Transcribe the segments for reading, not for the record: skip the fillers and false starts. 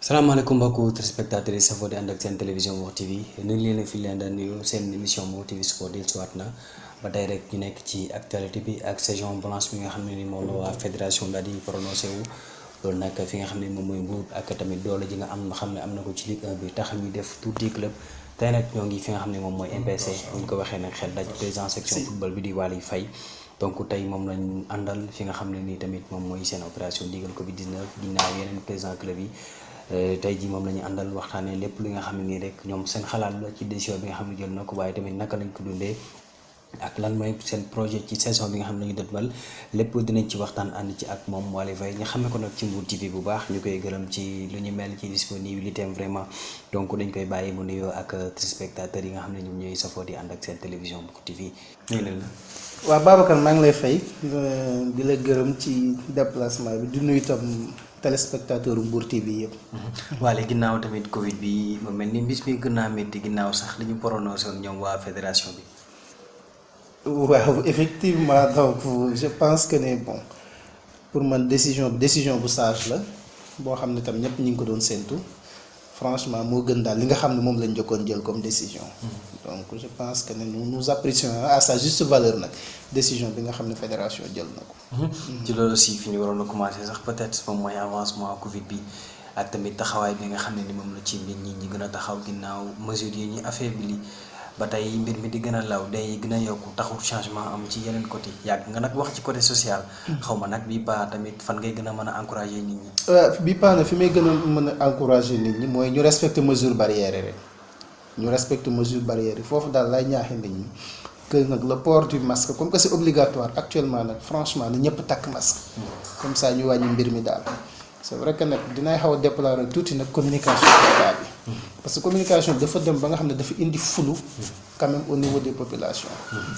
salaamaaleykum mbokku téléspectateurs yi safoo di ànd ak seen télévision Mbour TV ñu ngi leen fi leen daan nuyu seen émission Mbour TV Sport di siwaat na ba tey rek ñu nekk ci actualité bi ak saison blanche bi nga xam ne ni moom la waa fédération daal di prononcé wu loolu nag fi nga xam ne moom mooy Mbour ak tamit doole ji nga xam ne am na ko ci Ligue 1 bi tax ñu def tuuti club tey nag ñoo ngi fi nga xam ne moom mooy MPC bu ñu ko waxee nag xel daj président section football bi di Waly Faye donc tey moom lañ àndal fi nga xam ne nii tamit moom mooy seen opération digal Covid 19 ginnaaw yeneen président club yi. tey jii moom la ñu àndal waxtaanee lépp li nga xam ne nii rek ñoom seen xalaat la ci décision bi nga xam ne jël na ko waaye tamit naka lañ ko dundee ak lan mooy seen projet ci saison bi nga xam ne ñu dëtmal lépp dinañ ci waxtaan ànd ci ak moom Waly Faye ñu xamee ko nag ci Mbour TV bu baax ñu koy gërëm ci lu ñu mel ci disponibilité am vraiment donc dañ koy bàyyi mu nuyoo ak téléspectateurs yi nga xam ne ñoom ñooy safoo di ànd ak seen télévision Mbour TV ñu leen la. waaw Babacar maa ngi lay fay di la gërëm ci déplacement bi di nuyu itam téléspectateur Mbour TV yëpp. waale ginnaaw tamit Covid bi mu mel ni mbis mi gën naa métti ginnaaw sax li ñu prononcé woon ñoom waa fédération bi. waaw effectivement donc je pense que ne bon pour man décision bu sage la boo xam ne tam ñëpp ñu ngi ko doon séntu franchement moo gën daal li nga xam ne moom lañ jokkoon jël comme décision. donc je pense que ne nous apprécions à sa juste valeur nag décision bi nga xam ne fédération jël na ko. ci loolu aussi fi ñu waroon a commencé sax peut-être moom mooy avancement Covid bi ak tamit taxawaay bi nga xam ne ni moom la ci nit ñi gën a taxaw ginnaaw mesures yi ñu affaibli ba tey mbir mi di gën a law day gën a yokku taxul changement am ci yeneen côté yàgg nga nag wax ci côté social. xaw ma nag bii paa tamit fan ngay gën a mën a encourager nit ñi. bii paa na fi may gën a mën a encourager nit ñi mooy ñu respecter mesure barrière rek ñu respecter mesure barrière yi foofu daal lay ñaaxe nit ñi que nag le port du masque comme que c'est obligatoire actuellement nag franchement na ñëpp takk masque. comme ça ñu wàññi mbir mi daal. c'est vrai que nag dinaay xaw a déplorer tuuti nag communication état bi parce que communication bi dafa dem ba nga xam ne dafa indi flou quand même au niveau des populations.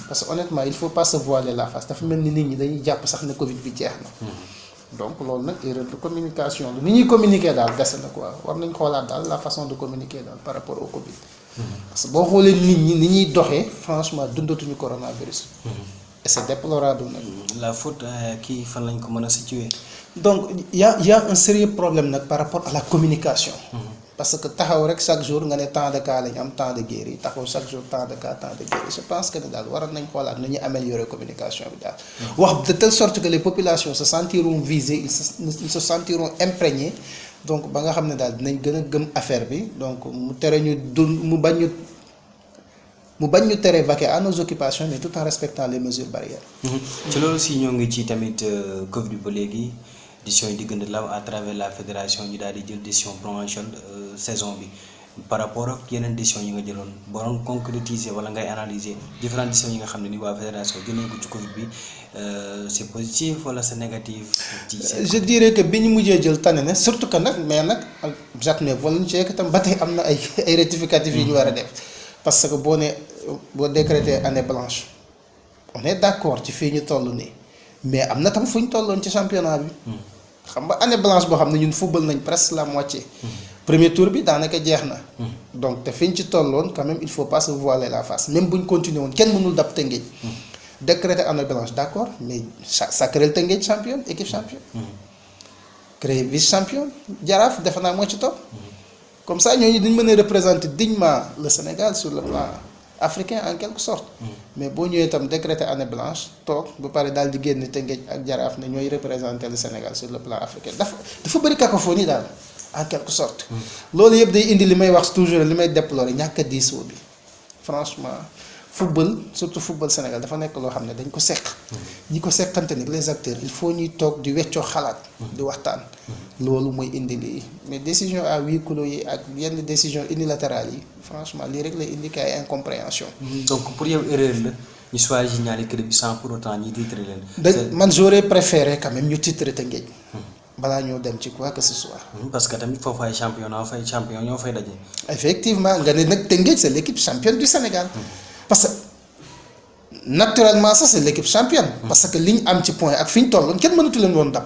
parce que honnêtement il faut pas se voiler la face dafa mel ni nit ñi dañuy jàpp sax ne Covid bi jeex na. donc loolu nag erreur de communication la ni ñuy communiquer daal dese na quoi war nañ xoolaat daal la façon de communiquer daal par rapport au Covid. parce que boo xoolee nit ñi ni ñuy doxee franchement dundatuñu coronavirus. et c'est déplorable nag. la faute kii fan lañ ko mën a situer. donc y a un sérieux problème nag par rapport à la communication. parce que taxaw rek chaque jour nga ne temps de cas lañ am temps de guéri taxaw chaque jour temps de cas temps de guéri je pense que ne daal waroon nañ xoolaat nu ñuy améliorer communication bi daal. wax de telle sorte que les populations se sentiront visées ils se sentiront imprégnés donc ba nga xam ne daal dinañ gën a gëm affaire bi donc mu tere ñu dund mu bañ ñu tere vaquer à nos occupations mais tout en respectant les mesures barrières. ci loolu si ñoo ngi ci tamit Covid ba léegi décision yi di gën a law à travers la fédération ñu daal di jël décision prolongation saison bi par rapport ak yeneen décision yi nga jëloon boo doon concrétiser wala ngay analyser différentes décisions yi nga xam ne ni waa fédération jël nañ ko ci Covid bi c'est positif wala c'est négatif. je dirais que bi ñu mujjee jël tane na surtout que nag mais nag j'admets volontiers que tam ba tey am na ay rectificatifs yi ñu war a def. parce que boo décréter année blanche on est d'accord ci fii ñu toll nii mais am na tam fu ñu tolloon ci championnat bi. xam nga année blanche boo xam ne ñun football nañ presque la moitié. premier tour bi daanaka jeex na. donc te fi ñu ci tolloon quand même il faut pas se voiler la face même bu ñu continuer woon kenn mënul dab Tëngéej. décréter année blanche d'accord mais ça crée Tëngéej champion équipe champion. créer vice champion Jaraaf defe naa moo ci topp. comme ça ñooñu dañ mën a représenter dignement le Sénégal sur le plan africain en quelque sorte. mais boo ñëwee itam décréter année blanche toog ba pare daal di génn Tëngéej ak Jaraaf ne ñooy représenter le Sénégal sur le plan africain dafa bëri cacophonie daal en quelque sorte. loolu yëpp day indi li may wax toujours li may déplorer ñàkk a diisoo bi franchement football surtout football Sénégal dafa nekk loo xam ne dañ ko seq. ñi ko seqante nag les acteurs il faut ñuy toog di weccoo xalaat. di waxtaan. loolu mooy indi lii mais décision à huis clos yi ak yenn décision unilatérales yi franchement lii rek lay indi ay incompréhension. donc pour yow erreur la ñu choisir ñaari club bi sans pour autant ñi titrer leen. man j'aurais préféré quand même ñu titrer Tëngéej. balaa ñoo dem ci quoi que ce soit. parce que tamit foofu ay champion ñoo fay daje. effectivement nga ne nag Tëngéej c'est l'équipe championne du Sénégal. parce que naturellement ça c'est l'équipe championne. parce que li ñu am ci point ak fi ñu tolloon kenn mënatu leen woon dam.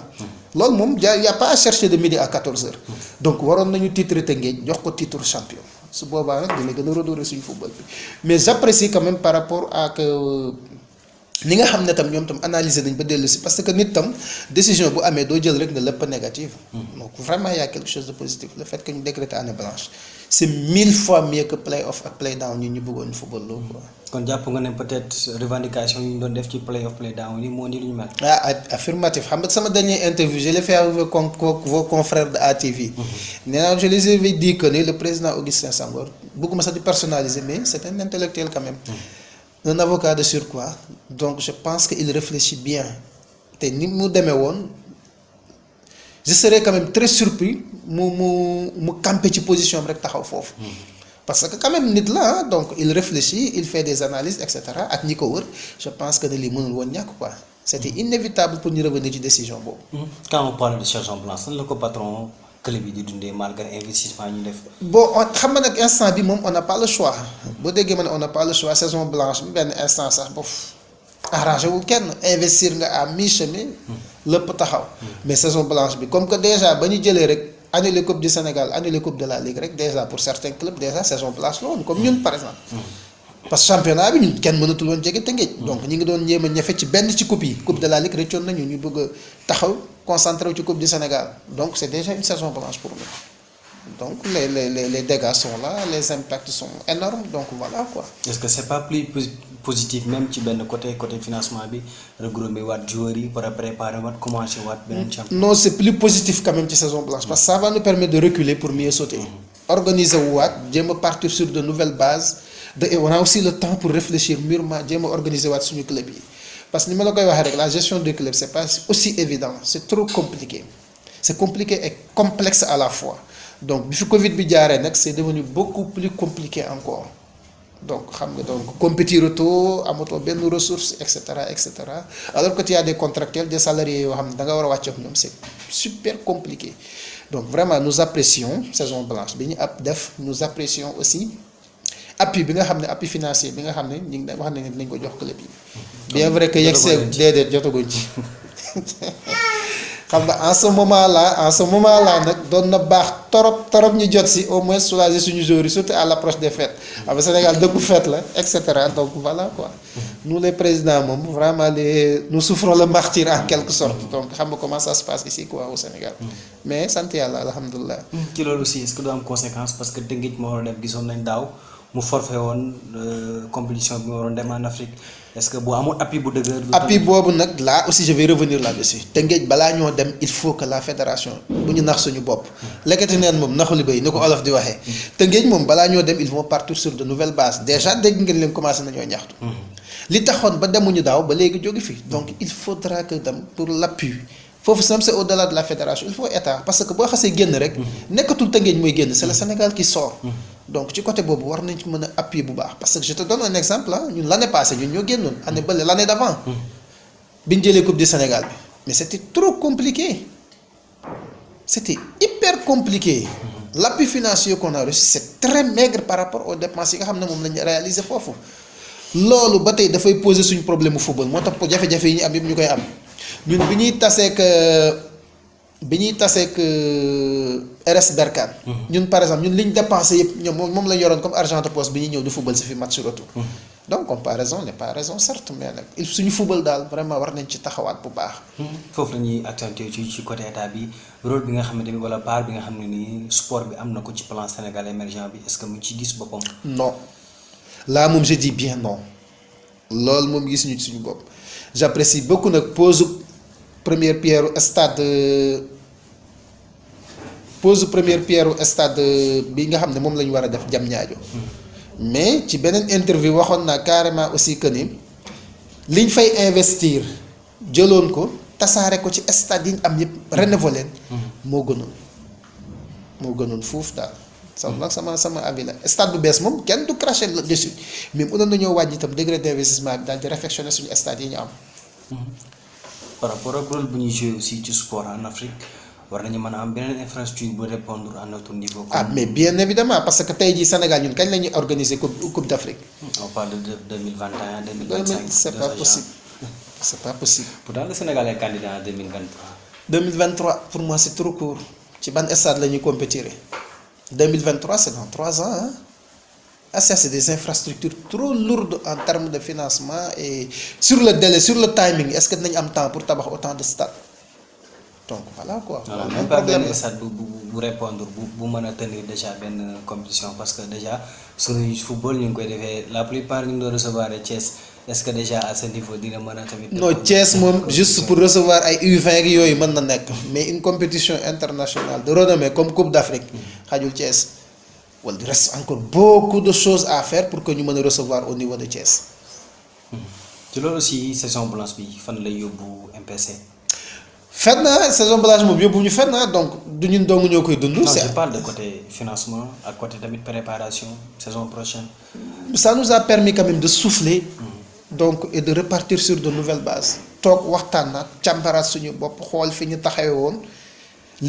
loolu moom y a pas à chercher de midi à 14h. donc waroon nañu titrer Tëngéej jox ko titre champion su boobaa nag dina gën a redorer suñu football bi mais j'apprécie quand même par rapport ak ni nga xam ne tam ñoom tam analyser nañ ba dellu si parce que nit tam décision bu amee doo jël rek ne lépp négative. donc vraiment y a quelque chose de positif le fait que ñu décréter année blanche c'est 1000 fois mieux que play off ak play down ñu bëggoon football loolu quoi. kon jàpp nga ne peut-être revendication yi ñu doon def ci play off play down yi moo ni lu ñu mel. Affirmatif xam nga sama dernier interview je l'ai fait avec vos confrères de ATV. nee naa je les avais dit que le président Augustin Senghor bëgguma sax di personnaliser mais c'est un intellectuel quand même. Un avocat de surcroît donc je pense qu'il réfléchit bien te ni mu demee woon je serais quand même très surpris mu camper ci position am rek taxaw foofu. parce que quand même nit la donc il réfléchit il fait des analyses et cetera ak ñi ko wër je pense que ne lii mënul woon ñàkk quoi c'était inévitable pour ñu revenir ci décision boobu. quand on parle de saison blanche lan la ko patron club yi di dundee malgré investissement ñu def. bon xam nga nag instant bi moom on n'a pas le choix boo déggee ma ne on n'a pas le choix saison blanche bi benn instant sax bof arrangé wul kenn investir nga à mi-chemin lépp taxaw mais saison blanche bi comme que déjà ba ñu jëlee rek annuler coupe du Sénégal annuler coupe de la Ligue rek déjà pour certains clubs déjà saison blanche la woon comme ñun par exemple. parce que championnat bi ñun kenn mënatul woon jege Tëngéej. donc ñi ngi doon jéem a ñafe ci benn ci coupe yi coupe de la Ligue rëccoon nañu ñu bëgg a taxaw concentré wu ci coupe du Sénégal donc c'est déjà une saison blanche pour nous donc les dégâts sont là les impacts sont énormes donc voilà quoi. est-ce que c'est pas plus positif même ci benn côté financement bi regrouper waat joueurs yi pour préparer waat commencer waat beneen championnat. non c'est plus positif quand même ci saison blanche parce que ça va nous permettre de reculer pour mieux sauter. organiser wu waat jéem a partir sur de nouvelles bases. et on a aussi le temps pour réfléchir mûrement jéem a organiser waat suñu club yi parce que ni ma la koy waxee rek la gestion des clubs c'est pas aussi évident c'est trop compliqué c'est compliqué et complexe à la fois donc bi fi Covid bi jaaree nag c'est devenu beaucoup plus compliqué encore donc xam nga donc compétiratoo amatoo benn ressource et cetera alors que tu as des contractuels des salariés yoo xam ne da nga war a wàcc ak ñoom c'est super compliqué donc vraiment nous apprécions saison blanche bi ñu def nous apprécions aussi. appui bi nga xam ne appui financier bi nga xam ne ñu ngi wax ne dinañ ko jox club yi. bien vrai que yegg see déedéet jotaguñ ci xam nga en ce moment là nag doon na baax torop ñu jot si au moins soulager suñu joueurs yi surtout à l'approche des fêtes xam nga Sénégal dëkku fête la et cetera donc voilà quoi. nous les présidents moom vraiment nous souffrons le martyre en quelque sorte donc xam nga comment ça se passe ici quoi au Sénégal. mais sant yàlla alhamdulilah. ci loolu aussi est-ce que du am conséquence parce que Tëngéej moo waroon def gisoon nañ daaw. mu forfait woon compétition bi mu waroon dem en Afrique est-ce que boo amul appui bu dëgër. appui boobu nag là aussi je vais revenir là-dessus Tëngéej balaa ñoo dem il faut que la fédération bu ñu nax suñu bopp. lekkati neen moom naxuli bay ni ko olof di waxee. Tëngéej moom balaa ñoo dem ils vont partir sur de nouvelles bases déjà dégg ngeen leen commencé nañoo ñaxtu. li taxoon ba demuñu daaw ba léegi jóge fi donc il faudra que dem pour l'appui. foofu sam c'est au-delà de la fédération il faut état parce que boo xasee génn rek. nekkatul Tëngéej mooy génn c'est le Sénégal qui sort. donc ci côté boobu war nañ ci mën a appuyer bu baax parce que je te donne un exemple ñun l'année passée ñun ñoo génnoon année bële l'année d'avant. bi ñu jëlee coupe du Sénégal bi mais c'était trop compliqué c'était hyper compliqué. l'appui financier qu'on a reçu c'est très maigre par rapport aux dépenses yi nga xam ne moom lañu réaliser foofu. loolu ba tey dafay poser suñu problème mu football moo tax jafe-jafe yi ñu am yëpp ñu koy am. ñun bi ñuy taseek RS Berkane. ñun par exemple ñun li ñu dépensé yëpp ñoom moom la ñu yoroon comme argent de poche bi ñuy ñëw di football si fi match retour. donc comparaison n'est pas raison certes mais nag suñu football daal vraiment war nañ ci taxawaat bu baax. foofu la ñuy accentuer ci côté état bi rôle bi nga xam ne tamit wala part bi nga xam ne nii sport bi am na ko ci plan Sénégal émergent bi est-ce que mu ci gis boppam. non là moom je dis bien non loolu moom gis ñu ci suñu bopp j'apprécie beaucoup nag pose première pierre stade bi nga xam ne moom la ñu war a def Diamniadio mais ci beneen interview waxoon naa carrément aussi que ni liñ fay investir jëloon ko tasaare ko ci stade yi ñu am yëpp rénover leen moo gënoon fuuf daal sama avis la stade bu bees moom kenn du cracher dessus mais mënoon nañoo wàññi itam degré d'investissement bi daal di réfectionner suñu stade yi ñu am. par rapport ak rôle bu ñuy jouer aussi ci sport en Afrique war nañu mën a am beneen infrastructure bu répondre à notre niveau. mais bien évidemment parce que tey jii Sénégal ñun kañ la ñuy organiser coupe d'Afrique. on parle de 2021 2025. c'est pas possible. pourtant le Sénégal est candidat en 2023. 2023 pour moi c'est trop court ci ban stade la ñuy compétir 2023 c'est dans 3 ans ça c'est des infrastructures trop lourdes en termes de financement et sur le délai sur le timing est-ce que dinañ am temps pour tabax autant de stades donc voilà quoi. voilà même pas benn stade bu répondre bu mën a tenir déjà benn compétition parce que déjà suñuy football ñu ngi koy defee la plupart ñu ngi doon recevoir Thiès est-ce que déjà à ce niveau dina mën a tamit. non Thiès moom juste pour recevoir ay U20 ak yooyu mën na nekk mais une compétition internationale de renommée comme Coupe d'Afrique xajul Thiès. Well, il reste encore beaucoup de choses à faire pour que ñu mën a recevoir au niveau de Thiès. ci loolu aussi saison blanche bi fan lay yóbbu MPC. fenn na saison blanche moom yóbbu ñu fenn na donc du ñun dong ñoo koy dund. non je parle de côté financement ak côté tamit préparation saison prochaine. ça nous a permis quand même de souffler. donc et de repartir sur de nouvelles bases. toog waxtaan nag càmbaraat suñu bopp xool fi ñu taxawee woon.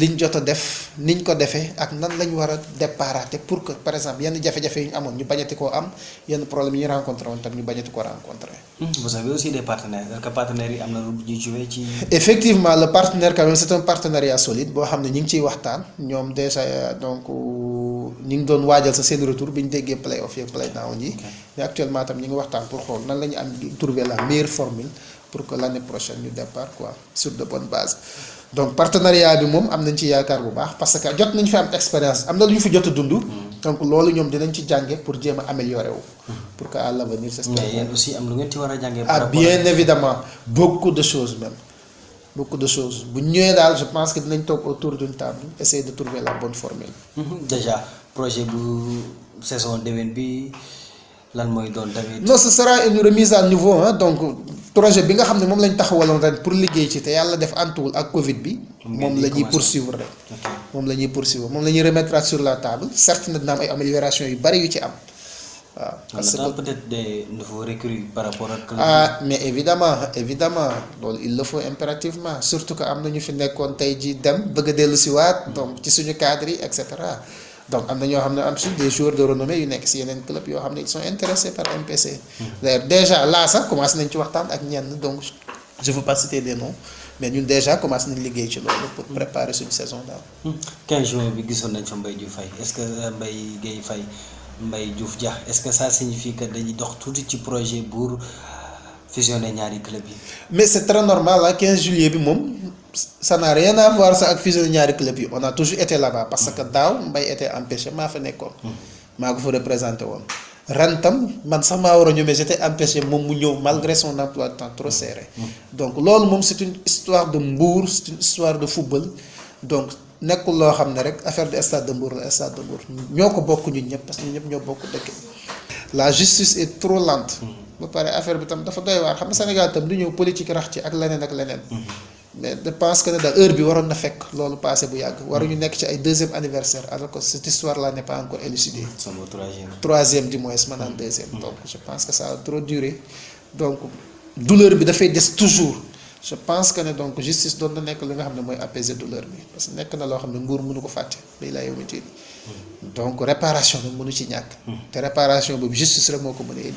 liñ jot a def niñ ko defee ak nan lañ war a déparaate pour que par exemple yenn jafe-jafe yu ñu amoon ñu bañati koo am yenn problème yi ñu rencontré woon tam ñu bañati ko rencontré. vous avez aussi des partenaires est-ce que partenaires yi am na lu ñuy joué ci. effectivement le partenaire quand même c'est un partenariat solide boo xam ne ñu ngi ciy waxtaan ñoom déjà donc ñu ngi doon waajal sa seen retour bi ñu déggee play off yeeg play down yi. mais actuellement tam ñu ngi waxtaan pour xool nan la ñu am trouver la meilleure formule pour que l'année prochaine ñu départ quoi sur de bonnes bases. donc partenariat bi moom am nañ ci yaakaar bu baax parce que jot nañ fi am expérience am na lu ñu fi jot a dund. donc loolu ñoom dinañ ci jànge pour jéem a améliorer wu. pour que à l'avenir c'est mais yéen aussi am lu ngeen ci war a jàngee. ah bien évidemment beaucoup de choses même beaucoup de choses bu ñëwee daal je pense que dinañ toog autour d'une table essayer de trouver la bonne formule. déjà projet bu saison déwén bi lan mooy doon tamit. non ce sera une remise à niveau hein donc projet bi nga xam ne moom lañ taxawaloon ren pour liggéey ci te yàlla def antuwul ak Covid bi. moom la ñuy poursuivre rek. moom la ñuy poursuivre moom la ñuy remettre sur la table certes nag dina am ay améliorations yu bari yu ci am waaw. parce que peut-être des nouveaux recrues par rapport ak. ah mais évidemment loolu il le faut impérativement surtout que am na ñu fi nekkoon tey jii dem bëgg a dellu si waat donc ci suñu cadre yi et cetera. donc am na ñoo xam ne am si des joueurs de renommée yu nekk si yeneen club yoo xam ne ils sont intéressés par MPC. d'ailleurs déjà là sax commencé nañ ci waxtaan ak ñenn donc je veux pas citer des noms mais ñun déjà commencé nañ liggéey ci loolu pour préparer suñu saison daal. 15 juin bi gisoon nañ fa Mbaye Diouf Faye est-ce que Mbaye Guèye Faye Mbaye Diouf Dia est-ce que ça signifie que dañuy dox tuuti ci projet pour fusionner ñaari club yi. mais c'est très normal ah 15 juillet bi moom. ça n'a rien à voir ça ak fusion ñaari club yi on a toujours été là-bas parce que daaw Mbaye était empêché maa fa nekkoon. maa ko fa représenté woon. ren tam man sax maa war a ñëw mais j'étais empêché moom mu ñëw malgré son emploi de temps trop serré. donc loolu moom c'est une histoire de Mbour c'est une histoire de football donc nekkul loo xam ne rek affaire de stade de Mbour la stade de Mbour ñoo ko bokk ñun ñëpp parce que ñun ñëpp ñoo bokk dëkk. la justice est trop lente. ba pare affaire bi tam dafa doy waar xam nga Sénégal tam du ñëw politique rax ci ak leneen ak leneen. mais je pense que ne daal heure bi waroon na fekk loolu passé bu yàgg waruñu nekk ci ay deuxième anniversaire alors que cette histoire là n'est pas encore élucidée. sama troisième du moins maanaam deuxième. donc je pense que ça a trop duré donc douleur bi dafay des toujours je pense que ne donc justice doon na nekk li nga xam ne mooy apaiser douleur bi parce que nekk na loo xam ne nguur mënu ko fàtte day laa yow mi tiit donc réparation bi mënu ci ñàkk. te réparation boobu justice rek moo ko mën a indi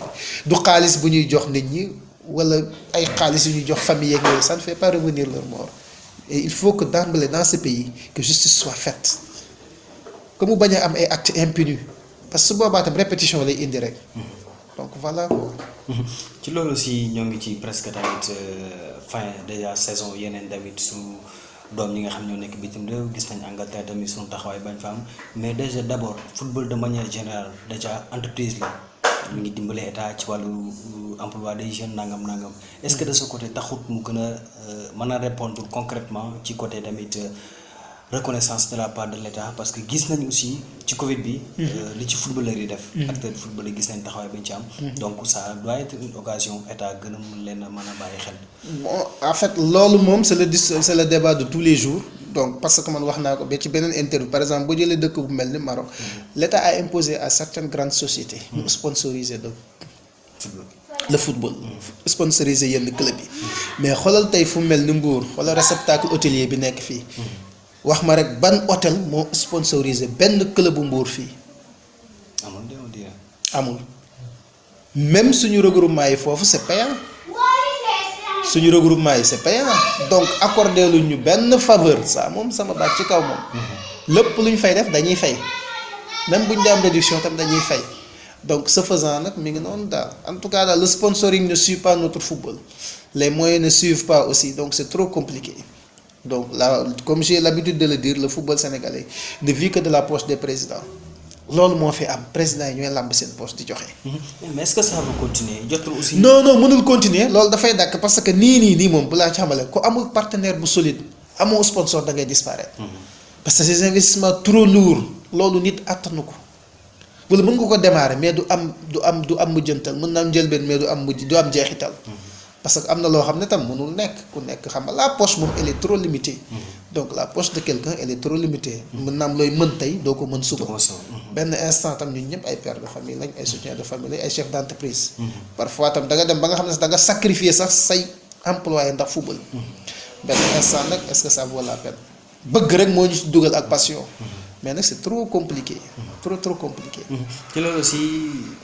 du xaalis bu ñuy jox nit ñi. wala ay xaalis yu ñuy jox famille yeeg yooyu ça ne fait pas revenir leur mort et il faut que d'emblée dans ce pays que justice soit faite que mu bañ a am ay actes impunis parce que su boobaa tam répétition lay indi rek donc voilà quoi. ci loolu aussi ñoo ngi ci presque tamit fin déjà saison yeneen tamit su doom yi nga xam ñoo nekk bitim réew gis nañ Angleterre tamit suñu taxawaay bañ fa am mais déjà d'abord football de manière générale déjà entreprise la. mi ngi dimbale état ci wàllu emploi des jeunes nangam est-ce que de ce côté taxut mu gën a mën a répondre concrètement ci côté tamit reconnaissance de la part de l'état parce que gis nañ aussi ci Covid bi. li ci footballeur yi def. acteurs football yi gis nañ taxawaay bañ ci am. donc ça doit être une occasion état gën a leen a mën a bàyyi xel. bon en fait loolu moom c'est le débat de tous les jours. donc parce que man wax naa ko ba ci beneen interview par exemple boo jëlee dëkk bu mel ni Maroc l'État a imposé à certaines grandes sociétés ñu sponsoriser le football sponsoriser yenn club yi mais xoolal tey fu mel ni Mbour xoolal réceptacle hôtelier bi nekk fii wax ma rek ban hôtel moo sponsorisé benn club bu Mbour fii amul même suñu regroupement yi foofu c'est payant suñu regroupement yi c'est payant donc accordé lu ñu benn faveur ça moom sama baat ci kaw moom lépp lu ñu fay def dañuy fay même bu ñu dee am réduction tam dañuy fay donc ce faisant nag mi ngi noonu daal en tout cas daal le sponsoring ne suit pas notre football les moyens ne suivent pas aussi donc c'est trop compliqué donc là comme j'ai l'habitude de le dire le football sénégalais ne vit que de la poche des présidents loolu moo fi am président yi ñooy làmb seen poche di joxe. mais est-ce que ça va continuer jotul aussi. non mënul continuer loolu dafay dàkk parce que nii moom bu laa ci xamale ku amul partenaire bu solide amoo sponsor da ngay disparaître. parce que ces investissements trop lourds loolu nit attanu ko wala mën nga ko démarrer mais du am mujjantal mën na am njëlbeen mais du am jeexital. parce que am na loo xam ne tam mënul nekk ku nekk xam nga la poche moom elle est trop limitée. donc la poche de quelqu'un elle est trop limitée. mën na am looy mën tey doo ko mën suba. benn instant tam ñun ñëpp ay pères de famille lañ ay soutiens de famille lañ ay chefs d'entreprise. parfois tam da nga dem ba nga xam ne da nga sacrifier sax say employé ndax football. benn instant nag est-ce que ça vaut la peine. bëgg rek moo ñu ci dugal ak passion. mais nag c'est trop compliqué. trop compliqué. ci loolu aussi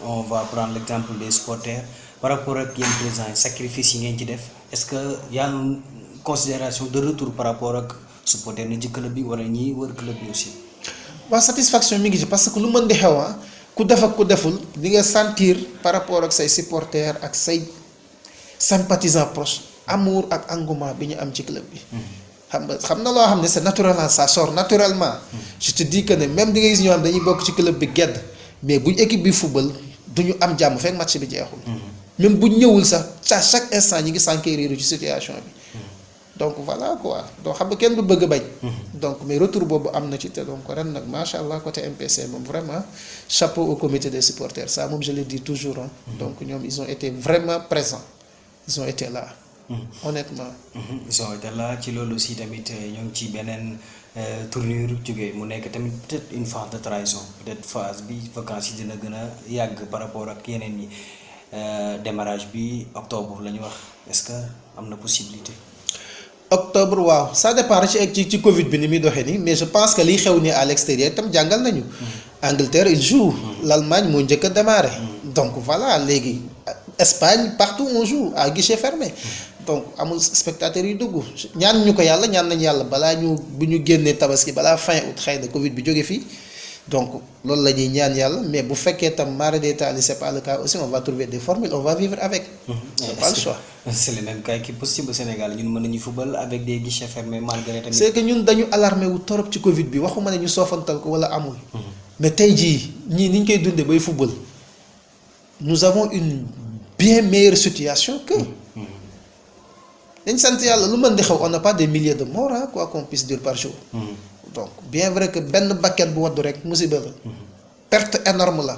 on va prendre l'exemple des supporters. par rapport ak yéen président yi sacrifice yi ngeen ci def est-ce que y a une considération de retour par rapport ak supporter ni ci club bi wala ñi wër club bi aussi. waaw satisfaction mi ngi ci parce que lu mën di xew ku def ak ku deful di nga sentir par rapport ak say supporters ak say sympathisants proches amour ak engouement bi ñu am ci club bi. xam na loo xam ne c'est naturellement ça sort naturellement. je te dis que ne même di nga gis ñoo xam dañuy bokk ci club bi gedd mais buñ équipe bi football duñu am jàmm fekk match bi jeexul. même bu ñëwul sax chaque instant ñi ngi s'enquérir ci situation bi. donc voilà quoi donc xam nga kenn du bëgg a bañ. donc mais retour boobu am na ci te donc ren nag macha allah côté MPC moom vraiment chapeau au comité des supporters ça moom je le dis toujours donc ñoom ils ont été vraiment présents ils ont été là. honnêtement. ils ont été là ci loolu aussi tamit ñoo ngi ci beneen tournure jógee mu nekk tamit peut-être une phase de trahison peut-être phase bi vacances yi dina gën a yàgg par rapport ak yeneen yi. démarrage bi octobre la ñu wax est-ce que am na possibilité. octobre waaw ça dépend ci Covid bi ni muy doxee nii mais je pense que liy xew nii à l'extérieur itam jàngal nañu. Angleterre il joue. l'Allemagne moo njëkk a démarré. donc voilà léegi Espagne partout on joue à guichet fermé. donc amul spectateurs yu dugg ñaan ñu ko yàlla ñaan nañu yàlla balaa bu ñu génnee tabaski balaa fin août xëy na Covid bi jóge fii. donc loolu la ñuy ñaan yàlla mais bu fekkee tam mara détaillé c'est pas le cas aussi on va trouver des formules on va vivre avec. c'est pas le choix. c'est le même cas qui possible au Sénégal ñun mën nañu football avec des guichets fermés malgré tamit. c'est que ñun dañu alarmé wu torop ci Covid bi waxuma ne ñu soofantal ko wala amul. mais tey jii ñii ni ñu koy dundee bay football nous avons une bien meilleure situation que. dañ sant yàlla lu mën di xew on n'a pas des milliers de morts quoi qu'on puisse dire par jour. donc bien vrai que benn bakkan bu waddu rek musiba la. perte énorme la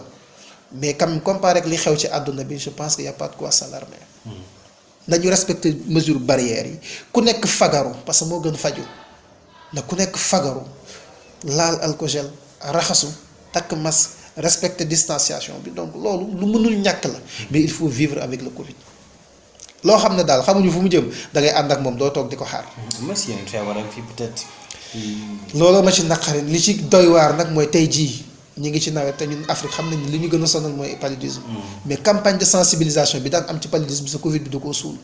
mais comme comparé ak li xew ci àdduna bi je pense que y a pas de quoi s'alarmer. nañu respecter mesures barrières yi ku nekk fagaru parce que moo gën faju na ku nekk fagaru laal alcogel raxasu takk masque respecter distanciation bi donc loolu lu mënul ñàkk la mais il faut vivre avec le Covid. loo xam ne daal xamuñu fu mu jëm da ngay ànd ak moom doo toog di ko xaar. merci yéen feebar ak fii peut-être. looloo ma ci naqari li ci doy waar nag mooy tey jii ñu ngi ci nawet te ñun Afrique xam nañ li ñu gën a sonal mooy paludisme. mais campagne de sensibilisation bi daan am ci paludisme bi sa Covid bi du ko suul.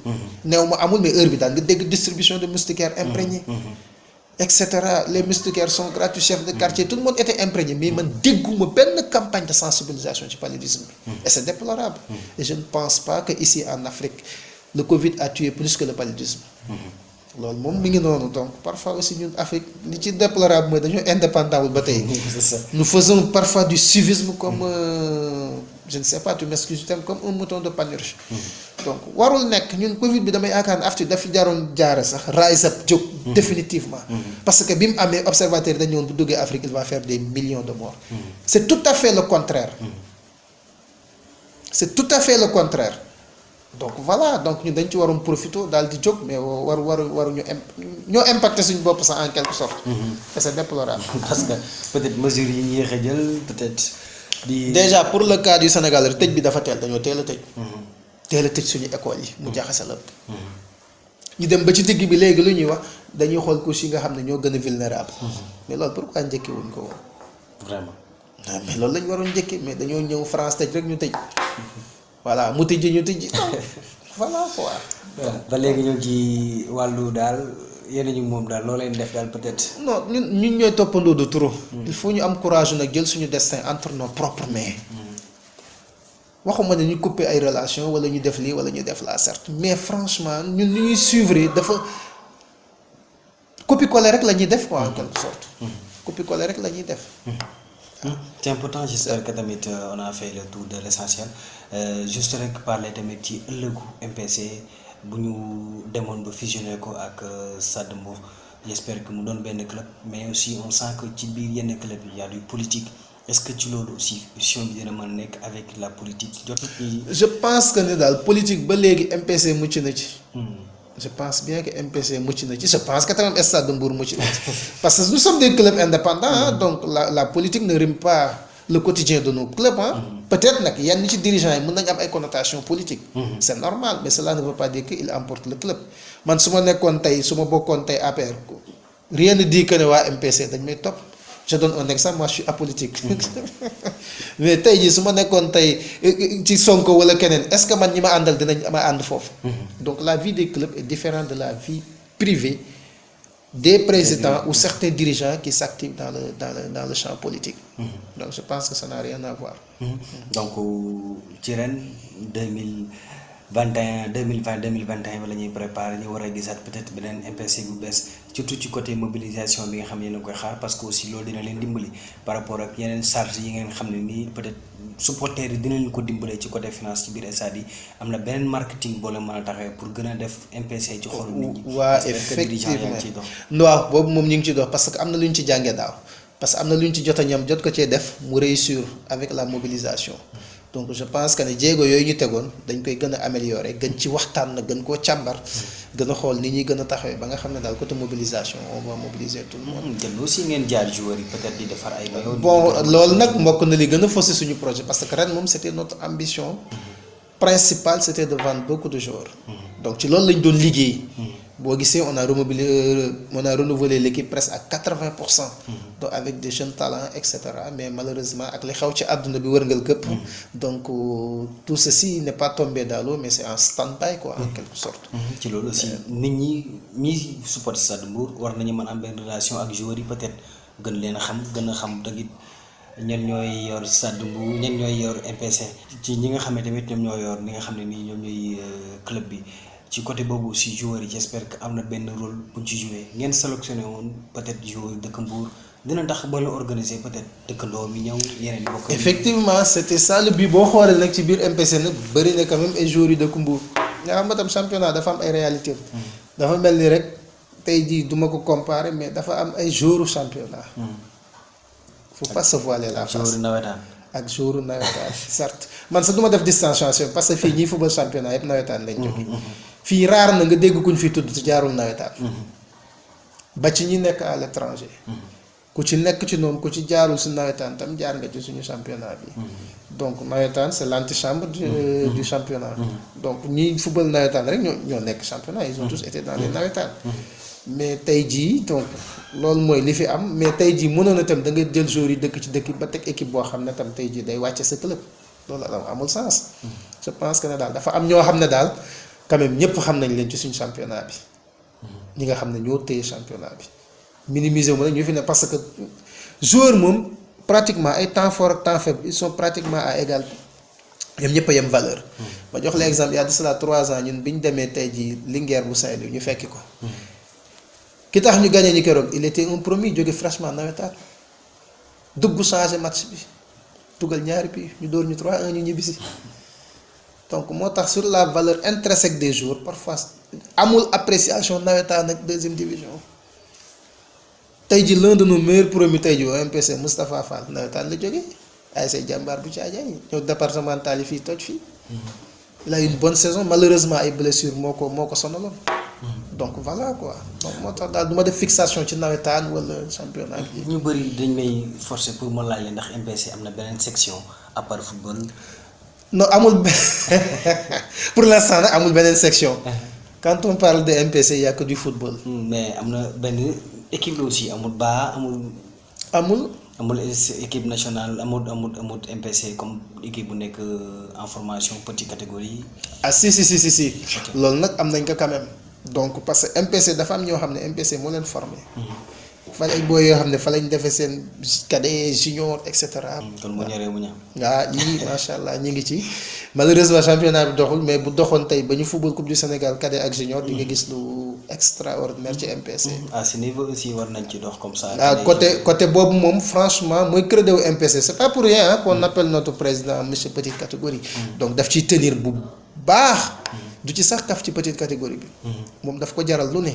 néew ma amul mais heure bi daan nga dégg distribution de moustiquaires imprégnés. et cetera les moustiquaires sont gratuits chefs de quartier tout le monde était imprégné mais man dégguma benn campagne de sensibilisation ci paludisme bi. et c'est déplorable. et je ne pense pas que ici en Afrique le Covid a tué plus que le paludisme. loolu moom mi ngi noonu donc parfois aussi ñun Afrique li ci déplorable mooy dañoo indépendant wul ba tey. nous faisons parfois du suivisme comme je ne sais pas tu m'excuses du terme comme un mouton de Panurge. donc warul nekk ñun Covid bi damay yaakaar ne Afrique dafi jaroon jaare sax rise up jóg. définitivement. parce que bi mu amee observateur dañu woon bu duggee Afrique il va faire des millions de morts. c'est tout à fait le contraire. c'est tout à fait le contraire. donc voilà donc ñun dañ ci waroon profité daal di jóg mais waruñu ñoo impacté suñu bopp sax en quelque sorte. et c'est déplorable. parce que peut-être mesures yi ñu yéex a jël peut-être. déjà pour le cas du Sénégal tëj bi dafa teel dañoo teel a tëj. teel a tëj suñu école yi mu jaxase lépp. ñu dem ba ci digg bi léegi lu ñuy wax dañuy xool couche yi nga xam ne ñoo gën a vulnérable. mais loolu pourquoi njëkki wuñ ko woon. vraiment. mais loolu lañ waroon njëkki mais dañoo ñëw France tëj rek ñu tëj. voilà mu tijji ñu tijji voilà quoi. ba léegi ñoo ci wàllu daal yéen ñu moom daal loo leen def daal peut-être. non ñun ñooy toppandoo de trop. il faut ñu am courage nag jël suñu destin entre nos propres mains. waxuma ne ñu couper ay relation wala ñu def lii wala ñu def la certes mais franchement ñun ni ñuy suivre dafa copier-coller rek la ñuy def quoi en quelque sorte. copier-coller rek la ñuy def. C'est important, j'espère que tamit on a fait le tour de l'essentiel. Juste rek parler tamit ci ëllëgu MPC bu ñu demoon ba fusionner ko ak Stade Mbour. J'espère que mu doon benn club mais aussi on sent que ci biir yenn club yi y a du politique. Est-ce que ci loolu aussi fusion bi dina mën a nekk avec la politique jotut ñi. je pense que ne daal politique ba léegi MPC mucc na ci. je pense bien que MPC mucc na ci je pense que tamit Stade de Mbour mucc na ci parce que nous sommes des clubs indépendants donc la politique ne rime pas le quotidien de nos clubs peut-être nag yenn ci dirigeants yi mën nañu am ay connotations politiques. c'est normal mais cela ne veut pas dire que il emporte le club man su ma nekkoon tey su ma bokkoon tey APR rien ne dit que ne waa MPC dañ may topp. je donne un exemple moi je suis apolitique mais tey jii su ma nekkoon tey ci Sonko wala keneen est-ce que man ñi ma àndal dinañ ma ànd foofu. donc la vie des clubs est différente de la vie privée des présidents ou certains dirigeants qui s'activent dans le champ politique. donc je pense que ça n'a rien à voir. donc ci ren 2021 wala ñuy préparer ñu war a gisaat peut-être beneen MPC bu bees surtout ci côté mobilisation bi nga xam ne yéen a koy xaar parce que aussi loolu dina leen dimbali par rapport ak yeneen charge yi ngeen xam ne nii peut-être supporters yi dina leen ko dimbalee ci côté finance ci biir stade yi am na beneen marketing boo leen mën a taxawee pour gën a def MPC ci xolu nit ñi. waa effectivement waaw boobu moom ñu ngi ciy dox parce que am na lu ñu ci jàngee daaw parce que am na lu ñu ci jot a ñam jot ko cee def mu réussir avec la mobilisation. donc je pense que ne jéego yooyu ñu tegoon dañ koy gën a améliorer gën ci waxtaan na gën koo càmbar gën a xool ni ñuy gën a taxawee ba nga xam ne daal côté mobilisation on va mobiliser tout le monde. gën aussi ngeen jaar joueurs yi peut-être di defar ay maillots. bon loolu nag mbokk na li gën a faussé suñu projet parce que ren moom c'était notre ambition principale c'était de vendre beaucoup de joueurs. donc ci loolu lañ doon liggéey. boo gisee on a renouvelé l'équipe presque à 80%. donc avec des jeunes talents et cetera mais malheureusement ak li xew ci àdduna bi wërngal këpp. donc tout ceci n'est pas tombé dans l'eau mais c'est en stand-by quoi en quelque sorte. ci loolu aussi nit ñi support Stade Mbour war nañu mën am benn relation ak joueurs yi peut-être gën leen a xam dëgg ñan ñooy yor Stade Mbour ñan ñooy yor MPC. ci ñi nga xam ne tamit ñoom ñoo yor ni nga xam ne nii ñoom ñooy club bi. ci côté boobu aussi joueurs yi j'espère que am na benn rôle buñ ci joué ngeen sélectionné woon peut-être joueurs dëkk Mbour dina tax ba la organiser peut-être dëkkandoo mi ñëw yeneen bokk. effectivement c'était ça le but boo xoolee nag ci biir MPC nag bëri na quand même ay joueurs yu dëkk Mbour nga xam nga tam championnat dafa am ay réalités. dafa mel ni rek tey jii duma ko comparer mais dafa am ay joueurs championnat. faut pas se voiler la face joueurs nawetaan ak joueurs nawetaan certes man sax du ma def distanciation parce que fii ñii football championnat yëpp nawetaan lañ jógee. fii raar na nga dégg kuñ fi tudd ci jaarul nawetaan. ba ci ñi nekk à l'étranger. ku ci nekk ci ñoom ku ci jaarul si nawetaan tam jaar nga ci suñu championnat bi. donc nawetaan c'est l'antichambre du championnat. donc ñi football nawetaan rek ñoo nekk championnat ils ont tous été dans les nawetaan. mais tey jii donc loolu mooy li fi am mais tey jii mënoon na tam da nga jël joueurs yi dëkk ci dëkk ba teg équipe boo xam ne tam tey jii day wàcce sa club loolu amul sens. je pense que ne daal dafa am ñoo xam ne daal. quand même ñëpp xam nañ leen ci suñu championnat bi ñi nga xam ne ñoo téye championnat bi minimiser wu ma nag ñu fi ne parce que joueur moom pratiquement ay temps fort ak temps faible ils sont pratiquement à égal ñoom ñëpp a yem valeur. ma jox la exemple il y a de cela 3 ans ñun bi ñu demee tey jii Linguère bu Saint-Louis ñu fekki ko. ki tax ñu gagné ñu keroog il était un promis jóge fraîchement nawetaan dugg changé match bi dugal ñaari bi ñu dóor ñu 3-1 ñu ñibbisi. donc moo tax sur la valeur intrinsèque des joueurs parfois amul appréciation nawetaan ak deuxième division tey ji l'un de nos meilleurs promis tey ji au MPC Moustapha Fall nawetaan la jógee ay say jàmbaar bu Thiadiaye ñëw départemental yi fii toj fii. il a une bonne saison malheureusement ay blessures moo ko sonaloon. donc voilà quoi donc moo tax daal du ma def fixation ci nawetaan wala championnat bi. ñu bëri dañ may forcer pour ma laaj leen ndax MPC am na beneen section à part football. non amul pour l'instant nag amul beneen section. quand on parle de MPC il y a que du football. mais am na benn équipe la aussi amul baa amul équipe nationale amul MPC comme équipe bu nekk en formation petite catégorie. ah si. loolu nag am nañ ko quand même. donc parce que MPC dafa am ñoo xam ne MPC moo leen formé. fa ay booy yoo xam ne fa lañ defee seen cadet junior et cetera. kon mu ñoree mu ñam. waaw ñii macha allah ñi ngi ci malheureusement championnat bi doxul mais bu doxoon tey ba ñu football coupe du Sénégal cadet ak junior di nga gis lu extraordinaire ci MPC. à ce niveau aussi war nañ ci dox comme ça. ah côté boobu moom franchement mooy credo MPC c'est pas pour rien qu'on appelle notre président monsieur petite catégorie. donc daf ciy tenir bu baax. du ci sax kaf ci petite catégorie bi. moom daf ko jaral lu ne.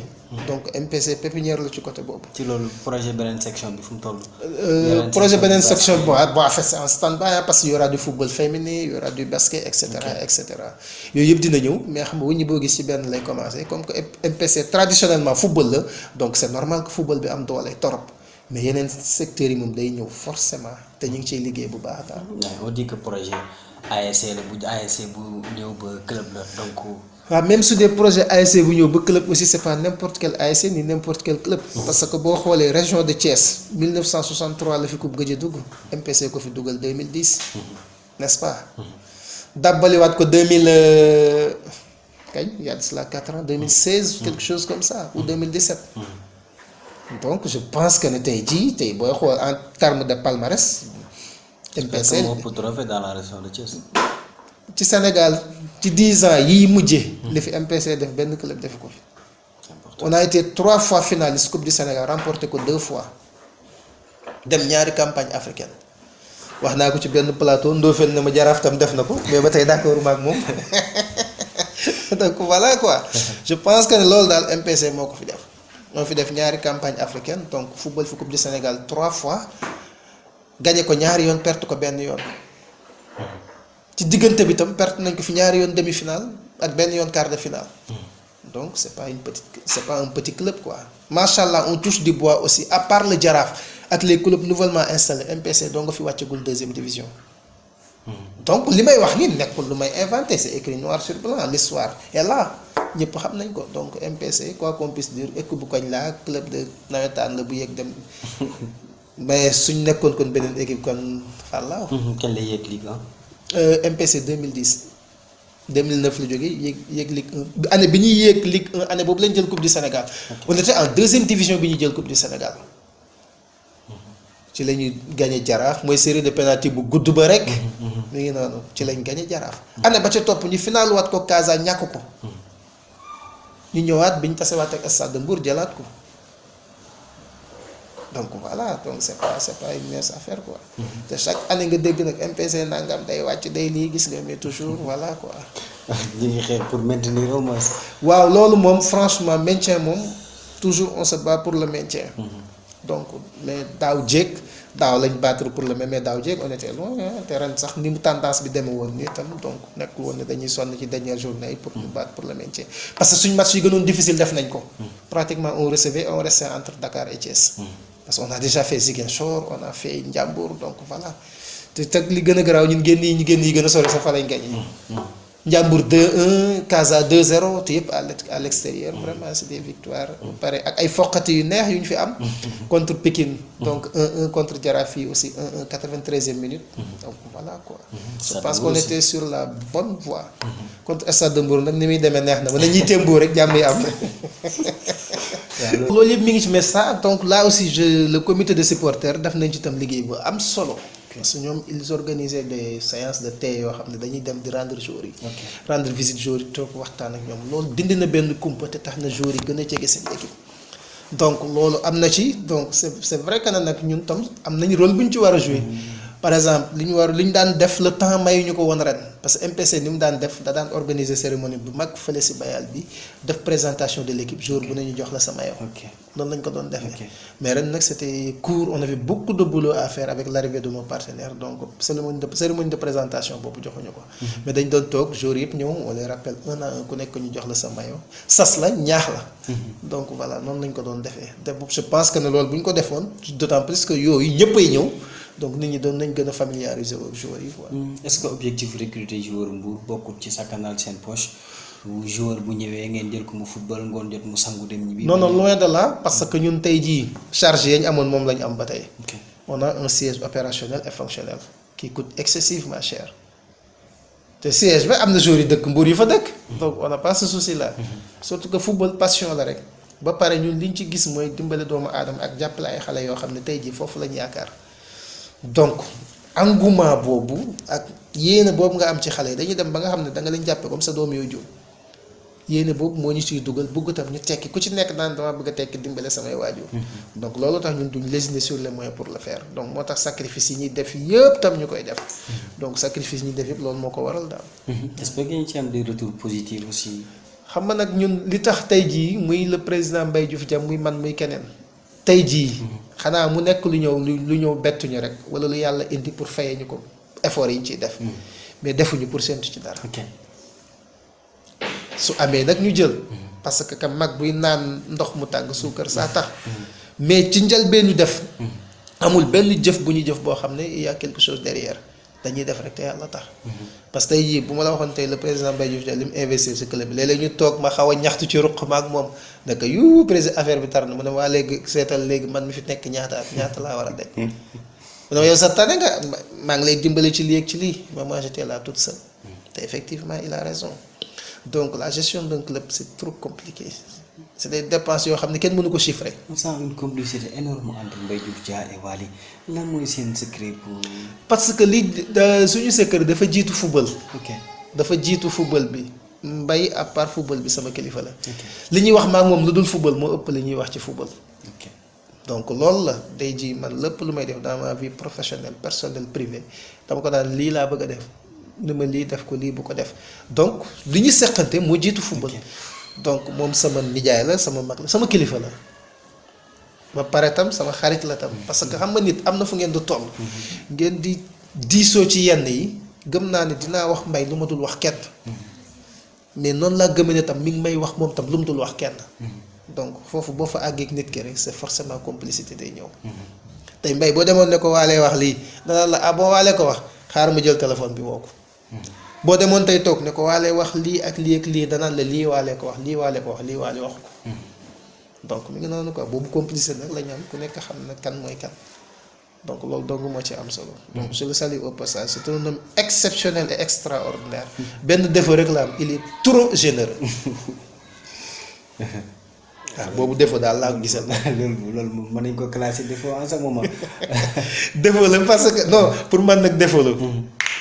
donc MPC pépinière la ci côté boobu. ci loolu projet beneen section bi fu mu toll. projet beneen section bi bon en fait c'est en stand-by parce que y aura du football féminin y aura du basket et cetera et cetera yooyu yëpp dina ñëw mais xam nga wuññi boo gis ci benn lay commencer comme que MPC traditionnellement football la donc c'est normal que football bi am doole torop mais yeneen secteurs yi moom day ñëw forcément te ñu ngi ciy liggéey bu baax daal. on dit que projet ASC la bu ASC bu ñëw ba club la donc. waaw même su dee projet ASC bu ñëw ba club aussi c'est pas n'importe quel ASC ni n'importe quel club. parce que boo xoolee région de Thiès 1963 la fi coupe gëj a dugg MPC ko fi dugal 2010. n'est-ce pas. dàbbaliwaat ko 2000 kañ y a de cela 4 ans 2016 quelque chose comme ça ou 2017. donc je pense que ne tey jii tey booy xool en termes de palmarès. MPC moo trophée dans la région de Thiès. ci Sénégal ci 10 ans yii mujjee. li fi MPC def benn club def ko fi. on a été 3 fois finaliste coupe du Sénégal remporté ko 2 fois dem ñaari campagne africaine wax naa ko ci benn plateau Ndofène na ma Jaraaf tam def na ko mais ba tey d'accord ma ak moom donc voilà quoi je pense que ne loolu daal MPC moo ko fi def moo fi def ñaari campagne africaine donc football fi coupe du Sénégal 3 fois gagné ko ñaari yoon perte ko benn yoon. ci diggante bi tam perte nañ ko fi ñaari yoon demi-finale ak benn yoon quart de finale. donc c'est pas un petit club quoi. machallah on touche du bois aussi à part le Jaraaf ak les clubs nouvellement installés MPC doo nga fi wàccagul 2e division. donc li may wax nii nekkul lu may inventé c'est écrit noir sur blanc l'histoire est là ñëpp xam nañ ko donc MPC quoi qu'on puisse dire équipe bu koñ laa club de nawetaan la bu yegg dem. mais suñ nekkoon kon beneen équipe kon xàllaaw. kañ lay yéeg Ligue 1. MPC 2010 2009 la jógee yéeg Ligue 1 année bi ñuy yéeg Ligue 1 année boobu lañ jël coupe du Sénégal. on était en 2e division bi ñuy jël coupe du Sénégal. ci la ñuy gagné Jaraaf mooy série de penalty bu gudd ba rek. mi ngi noonu ci lañ gagné Jaraaf. année ba ca topp ñu final waat ko Casa ñàkk ko. ñu ñëwaat bi ñu tasewaat ak Stade de Mbour jëlaat ko. donc voilà donc c'est pas une mince affaire quoi. te chaque année nga dégg nag MPC nangam day wàcc day lii gis nga mais toujours voilà quoi. ñu ngi xeex pour maintenir au moins. waaw loolu moom franchement maintien moom toujours on se bat pour le maintien. donc mais daaw lañ battre pour le même mais daaw jéeg on était loin te ren sax ni mu tendance bi demee woon nii tam donc nekkul woon ne dañuy sonn ci dernière journée yi pour ñu battre pour le maintien parce que suñ match yi gënoon difficile def nañ ko. pratiquement on restait entre Dakar et Thiès. parce qu'on a déjà fait Ziguinchor on a fait Ndiambour donc voilà te teg li gën a garaaw ñun génn yi gën a sori sa fa lañ gagné. Ndiambour 2-1 Casa 2-0 te yëpp à l'extérieur vraiment c'est des victoires. pare ak ay foqati yu neex yu ñu fi am. contre Pikine donc 1-1 contre Jaraaf yi aussi 1-1 93e minute. donc voilà quoi. je pense qu'on était sur la bonne voie. contre Stade de Mbour nag ni muy demee neex na ma nañuy témboo rek jàmm yi am. loolu yëpp mi ngi ci mais ça donc là aussi le comité de supporters daf nañ ci tam liggéey bu am solo. parce que ñoom ils organisaient des séances de thé yoo xam ne dañuy dem di rendre joueurs yi. rendre visite joueurs yi toog waxtaan ak ñoom loolu dindi na benn kumpa te tax na joueurs yi gën a jege seen équipe. donc loolu am na ci donc c'est vrai que nag ñun tam am nañ rôle bu ñu ci war a jouer. par exemple li ñu daan def le temps mayuñu ko woon ren parce que MPC ni mu daan def da daan organiser cérémonie bu mag fële si bayal bi def présentation de l'équipe jour bu ne ñu jox la sa maillot. noonu lañ ko doon defee. mais ren nag c'était court on avait beaucoup de boulot à faire avec l'arrivée de nos partenaires donc cérémonie de présentation boobu joxuñu ko. mais dañ doon toog jour yëpp ñëw on les rappelle 1 à 1 ku nekk ñu jox la sa maillot sas la ñaax la. donc voilà noonu lañ ko doon defee te je pense que ne loolu bu ñu ko defoon d'autant plus que yooyu ñëppay ñëw. donc nit ñi doon nañ gën a familiariser ak joueurs yi quoi. est-ce que objectif recruter joueur Mbour bokkul ci sa canal seen poche joueur bu ñëwee ngeen jël ko mu football ngoon jot mu sangu dem ñibbi. non loin de là parce que ñun tey jii charge yi ñu amoon moom la ñu am ba tey. on a un siège opérationnel et fonctionnel qui coûte excessivement cher te siège ba am na joueurs yi dëkk Mbour yi fa dëkk. donc on n'a pas ce souci là. surtout que football passion la rek. ba pare ñun liñ ci gis mooy dimbale doomu aadama ak jàppale ay xale yoo xam ne tey jii foofu lañ yaakaar. donc engouement boobu ak yéene boobu nga am ci xale yi dañuy dem ba nga xam ne da nga leen jàppe comme sa doom yooyu jur yéene boobu moo ñu siy dugal bëgg tam ñu tekki ku ci nekk naan dama bëgg a tekki dimbale samay waajur donc loolu tax ñun duñ lésiner sur les moyens pour le faire donc moo tax sacrifice yi ñuy def yëpp tam ñu koy def donc sacrifice yi ñuy def yëpp loolu moo ko waral daal. est-ce que ngeen ci am des retours positifs aussi. xam nga nag ñun li tax tey jii muy le président Mbaye Diouf Dia muy man muy keneen tey jii xanaa mu nekk lu ñëw bettuñu rek wala lu yàlla indi pour fayee ñu ko effort yi ñu ciy def mais defuñu pour séntu ci dara. su amee nag ñu jël parce que kam mag buy naan ndox mu tàng suukar saa tax mais ci njëlbéenu def amul benn jëf bu ñu jëf boo xam ne il y a quelque chose derrière dañuy def rek te yàlla tax parce que tey jii bu ma la waxoon tey le président Mbaye Diouf Dia li mu investir si club bi léeg-léeg ñu toog ma xaw a ñaxtu ci ruq ma ak moom naka yu président affaire bi tar na mu ne waa léegi seetal léegi man mi fi nekk ñaata laa war a daj mu ne yow sa tane nga maa ngi lay dimbale ci lii ak ci lii mais moi j'étais là toute seule te effectivement il a raison. Donc la gestion d'un club c'est trop compliqué c'est des dépenses yoo xam ne kenn mënu ko chiffrer. On sent une complicité énorme entre Mbaye Diouf Dia et Wally lan mooy seen secret pour. parce que li suñu secret dafa jiitu football. ok dafa jiitu football bi Mbaye à part football bi sama kilifa la. li ñuy wax maak moom lu dul football moo ëpp li ñuy wax ci football. ok donc loolu la day ji man lépp lu may def dans ma vie professionnelle personnelle privée dama ko daan lii laa bëgg a def. ni ma lii def ko lii bu ko def donc li ñu seqante moo jiitu football donc moom sama nijaay la sama mag la sama kilifa la ba pare tam sama xarit la tam parce que xam nga nit am na fu ngeen di toll ngeen di diisoo ci yenn yi gëm naa ne dinaa wax Mbaye lu ma dul wax kenn mais noonu laa gëmee ne tam mi ngi may wax moom tam lu mu dul wax kenn donc foofu boo fa àggee ak nit ki rek c'est forcément complicité day ñëw tey Mbaye boo demoon ne ko waalee wax lii danaa la ah boo waalee ko wax xaar ma jël téléphone bi woo ko boo demoon tey toog ne ko waalee wax lii ak lii ak lii danaan la lii waalee ko wax lii waalee ko wax lii waalee wax ko donc mi ngi noonu quoi boobu complicité nag la ñu am ku nekk xam na kan mooy kan donc loolu dong moo ci am solo donc je le salue au passage c'est un homme exceptionnel et extraordinaire benn défaut rek la am il est trop généreux waaw boobu défaut daal laa ko gisal. loolu mën nañ ko classer défaut en ce moment. défaut la parce que non pour man nag défaut la.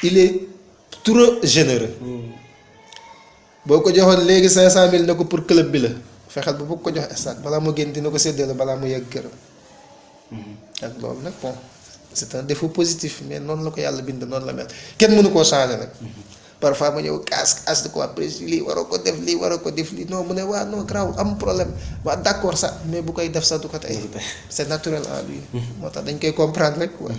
il est trop généreux. boo ko joxoon léegi 500000 ne ko pour club bi la fexeel ba bëgg ko jox stade balaa mu génn dina ko séddale balaa mu yegg këram. ak loolu nag bon c'est un défaut positif mais noonu la ko yàlla bind noonu la mel kenn mënu koo changer nag. parfois ma ñëw kaas de ko après lii waroo ko def lii waroo ko def lii non mu ne waa non grave am problème waa d'accord sax mais bu koy def sax du ko tey c'est naturel en lui. moo tax dañ koy comprendre rek quoi.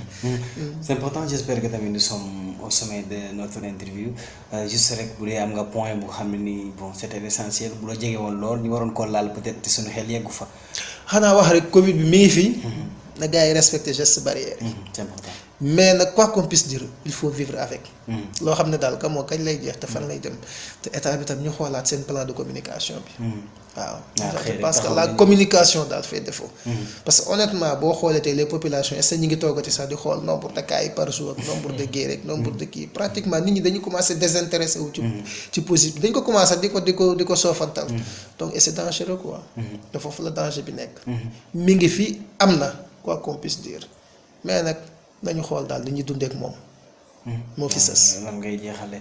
c'est important j'espère que tamit nous sommes au sommet de notre interview juste rek bu dee am nga point bu xam ne nii bon c'était l'essentiel bu la jege woon lool ñu waroon koo laal peut-être te suñu xel yeggu fa. xanaa wax rek Covid bi mi ngi fi. na gars yi respecter gestes barrières. c'est important. mais nag quoi qu'on puisse dire il faut vivre avec. loo xam ne daal ka moo kañ lay jeex te fan lay dem te état bi tam ñu xoolaat seen plan de communication bi. waaw je pense que la communication daal fait défaut. parce que honnêtement boo xoolee tey les populations est-ce que ñu ngi toogati sax di xool nombre de cas yi par jour ak nombre de guéris rek nombre de kii pratiquement nit ñi dañu commencé désintéressé wu. ci positif dañ ko commencé di ko soofantal. donc et c'est dangereux quoi. te foofu la danger bi nekk. mi ngi fi am na quoi qu'on puisse dire mais nag. dañu xool daal li ñuy dundee ak moom. moo fi sës. lan ngay jeexale.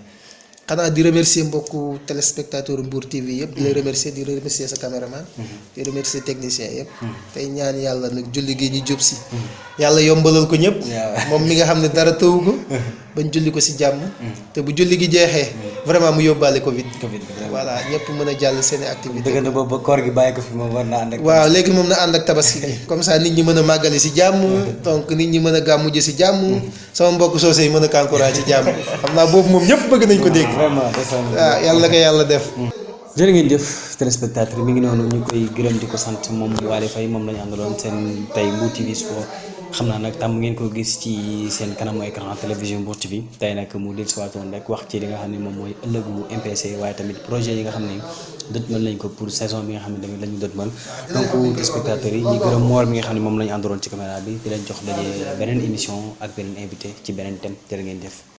xanaa di remercier mbokku téléspectateur Mbour TV yëpp. di la remercier di remercier sa caméraman. di remercier technicien yëpp. tey ñaan yàlla nag julli gi ñu jub si. yàlla yombalal ko ñëpp. moom mi nga xam ne dara tëwu ko. bañ julli ko si jàmm. te bu julli gi jeexee. vraiment mu yóbbaale Covid. voilà ñëpp mën a jàll seen i activités. dëgg na boobu ba koor gi bàyyi ko fi moom war na ànd ak. waaw léegi moom na ànd ak tabaski bi comme ça nit ñi mën a màggale si jàmm. donc nit ñi mën a gàmmu ji si jàmm. sama mbokk soose yi mën a kankuraan ci jàmm. xam naa boobu moom ñëpp bëgg nañ ko dégg. vraiment waaw yàlla na ko yàlla def. jërë ngeen jëf téléspectateur mi ngi noonu ñu koy gërëm di ko sant moom Wally Faye moom la ñu àndaloon seen tey Mbour TV Sport xam naa nag tàmm ngeen ko gis ci seen kanamu écran télévision Mbour TV tey nag mu del si waatoon rek wax ci li nga xam ne moom mooy ëllëgu MPC waaye tamit projet yi nga xam ne dëtmal nañ ko pour saison bi nga xam ne tamit la ñu dëtmal donc téléspectateurs yi ñu gërëm moor mi nga xam ne moom la ñu àndaloon ci caméra bi di leen jox daje beneen émission ak beneen invité ci beneen thème jërë ngeen jëf